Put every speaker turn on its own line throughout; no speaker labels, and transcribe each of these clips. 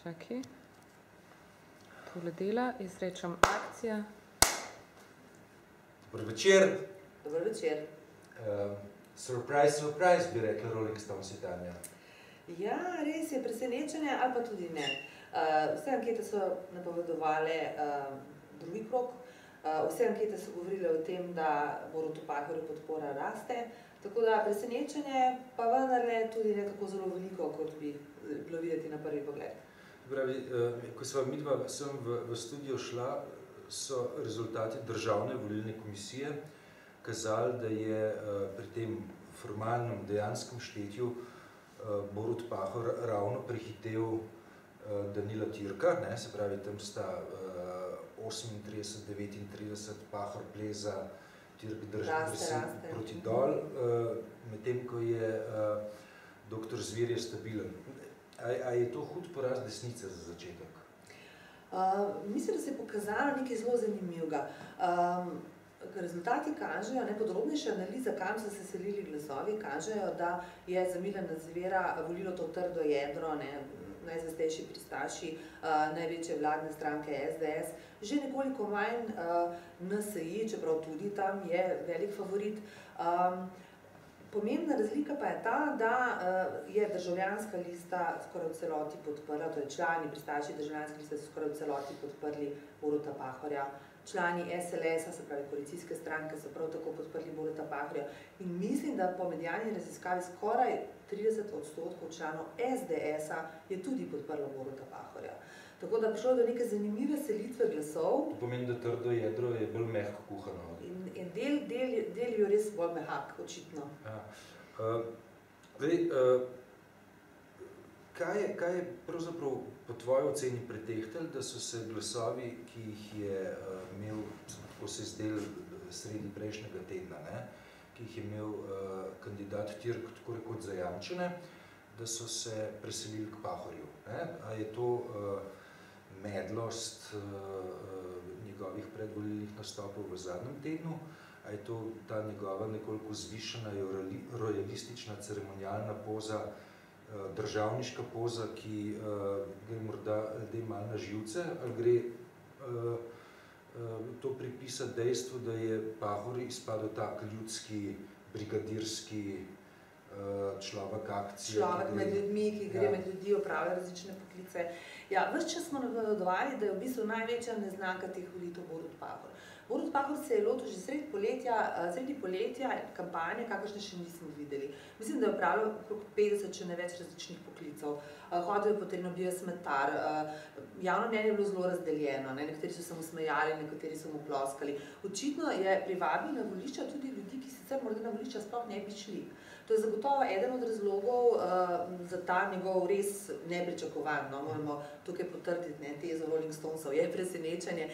Čakaj. Tole dela, izrečem akcija.
Dobar večer.
Dobar večer.
Surprise, surprise, bi rekla Rolling Stones Italija.
Ja, res je, presenečenje ali pa tudi ne. Vse ankete so napovedovale drugi krog. Vse ankete so govorile o tem, da Borutu Pahorju podpora raste. Tako da presenečenje pa vendarle tudi ne tako zelo veliko, kot bi bilo videti na prvi pogled.
Pravi, ko sva midva sem v studio šla, so rezultati državne volilne komisije kazali, da je pri tem formalnem dejanskem štetju Borut Pahor ravno prehitel Danila Türka, ne, se pravi, tam sta 38-39 Pahor pleza, Türk drži proti dol, medtem ko je doktor Zver je stabilen. A je to hud poraz desnice za začetek?
Mislim, da se je pokazalo nekaj zelo zanimivega. Rezultati kažejo, podrobnejša analiza, kam so se selili glasovi, kažejo, da je za Milana Zvera volilo to trdo jedro, najzvestejši pristaši največje vladne stranke SDS, že nekoliko manj NSI, čeprav tudi tam je velik favorit. Pomembna razlika pa je ta, da je državljanska lista skoraj v celoti podprla, to je člani pristaši državljanske liste so skoraj v celoti podprli Boruta Pahorja. Člani SLS-a, se pravi koalicijske stranke, so prav tako podprli Boruta Pahorja. In mislim, da po medialni raziskavi skoraj 30% članov SDS-a je tudi podprlo Boruta Pahorja. Tako da prišlo do neke zanimive selitve glasov.
To pomeni, da trdo jedro je bolj mehko kuhano.
In del je res bolj mehak, očitno.
Kaj je pravzaprav po tvoji oceni pretehtali, da so se glasovi, ki jih je imel, tako se zdel sredi prejšnjega tedna, ki jih je imel kandidat Türk tako rekoč zajamčene, da so se preselili k Pahorju? A je to medlost njegovih predvolilnih nastopov v zadnjem tednu, a je to ta njegova nekoliko zvišena rojalistična ceremonialna poza, državniška poza, ki gre morda ljudem malo na živce, ali gre to pripisati dejstvu, da je Pahor izpadel tak ljudski, brigadirski človek akcije.
Človek med ljudmi, ki gre med ljudi, opravlja različne poklice. Ja, ves čas smo napovedovali, da je v bistvu največja neznanka teh volitev Borut Pahor. Borut Pahor se je lotil že sredi poletja kampanje, kakršne še nismo videli. Mislim, da je opravljal okrog 50, če ne več različnih poklicov. Hodil je po terenu, bil je smetar. Javno mnenje je bilo zelo razdeljeno. Nekateri so se mu smejali, nekateri so mu ploskali. Očitno je privabil na volišča tudi ljudi, ki sicer morda na volišča sploh ne bi šli. To je zagotovo eden od razlogov za ta njegov res nepričakovan, moramo tukaj potrditi tezo Rolling Stonesov, je presenečenje,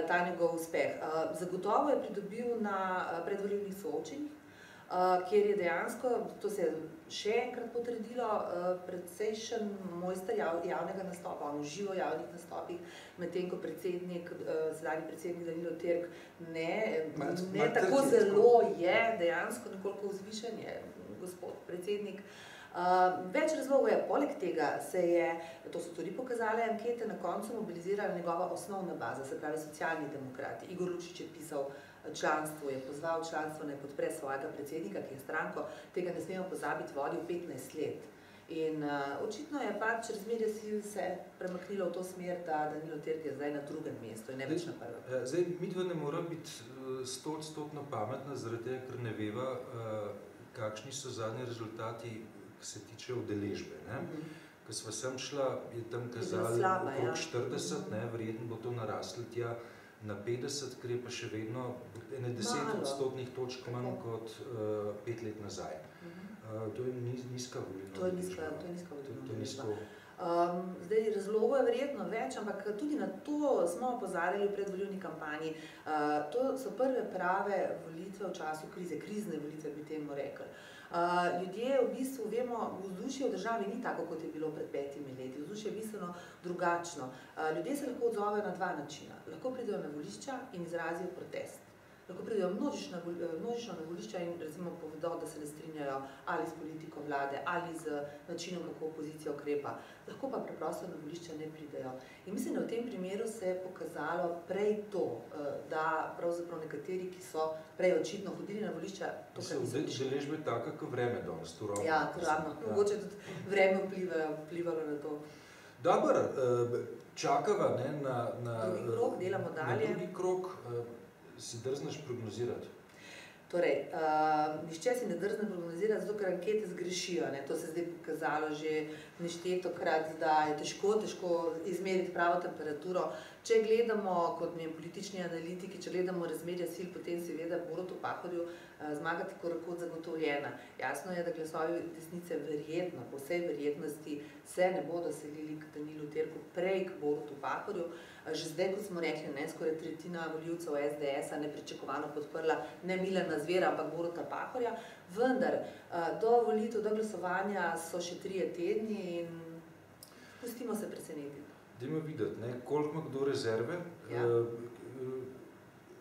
ta njegov uspeh. Zagotovo je pridobil na predvolilnih soočenjih, kjer je dejansko, to se je še enkrat potrdilo, predsejšen mojster javnega nastopa, on uživa v javnih nastopih, medtem ko sedanji predsednik Danilo Türk ne tako zelo je dejansko nekoliko vzvišen, je gospod predsednik. Več razlogov je, poleg tega se je, to so tudi pokazale ankete, na koncu mobilizirala njegova osnovna baza, se pravi socialni demokrati. Igor Lukšič je pisal članstvo, je pozval članstvo naj podpre svojega predsednika, ki je stranko, tega ne smemo pozabiti, vodil 15 let. In očitno je pač razmerje sil se premaknilo v to smer, da Danilo Türk je zdaj na drugem mestu in ne več na prvem.
Zdaj, midva ne mora biti 100% pametna, zaradi tega, ker ne veva, kakšni so zadnji rezultati, ki se tiče udeležbe. Ko sva sem šla, je tam kazali okrog 40, verjetno bo to naraslo tja na 50, ker je pa še vedno 10% točk manj kot 5 let nazaj. To je nizka volilna udeležba.
To je nizka volilna udeležba. Zdaj, razlogov je verjetno več, ampak tudi na to smo opozarjali v predvolilni kampanji. To so prve prave volitve v času krize, krizne volitve bi temu rekli. Ljudje v bistvu, vemo, vzdušje v državi ni tako, kot je bilo pred 5 leti. Vzdušje je bistveno drugačno. Ljudje se lahko odzovejo na dva načina. Lahko pridejo na volišča in izrazijo protest. lahko pridejo množično na volišča in recimo povedo, da se ne strinjajo ali s politiko vlade, ali z načinom, kako opozicija ukrepa. Lahko pa preprosto na volišča ne pridejo. In mislim, da v tem primeru se je pokazalo prej to, da pravzaprav nekateri, ki so prej očitno hodili na volišča, to kar niso prišli.
Udeležba je taka, kot vreme danes, to ravno.
Ja, to ravno. Mogoče tudi vreme vplivalo na to.
Dobro, čakava na
drugi krog, delamo dalje.
Na drugi krog, si drzneš prognozirati?
Torej, nišče si ne drzne prognozirati, zato ker ankete zgrešijo. Ne? To se je zdaj pokazalo že neštetokrat, da je težko izmeriti pravo temperaturo. Če gledamo, kot politični analitiki, če gledamo razmerja sil, potem seveda Borutu Pahorju zmagati kot zagotovljena. Jasno je, da glasovi desnice verjetno, po vsej verjetnosti, se ne bodo selili k Danilu Terku prej k Borutu Pahorju. Že zdaj, kot smo rekli, skoraj tretjina volivcev SDS-a nepričakovano podprla ne Milana Zvera, ampak Boruta Pahorja. Vendar, do volitev, do glasovanja so še 3 tedni in pustimo se presenetiti.
Dajmo videti, koliko ima kdo rezerve.
Ja.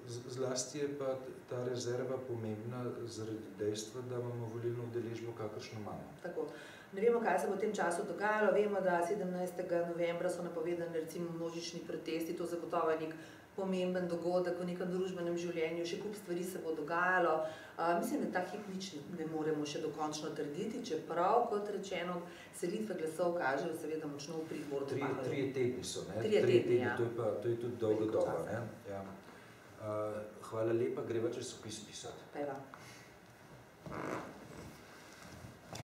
Zlasti je pa ta rezerva pomembna zaradi dejstva, da imamo volilno udeležbo, kakršno imamo.
Tako. Ne vemo, kaj se bo v tem času dogajalo. Vemo, da 17. novembra so napovedani recimo množični protesti. To zagotovo je nek pomemben dogodek v nekem družbenem življenju. Še kup stvari se bo dogajalo. Mislim, da ta hip nič ne moremo še dokončno trditi, čeprav, kot rečeno, selitve glasov kažejo seveda močno v prid Borutu Pahorju.
3 tedni so, ne?
3 tedni, ja.
To je tudi dolga doba, ne? Ja. Hvala lepa, greva časopis pisati.
Pa je vam.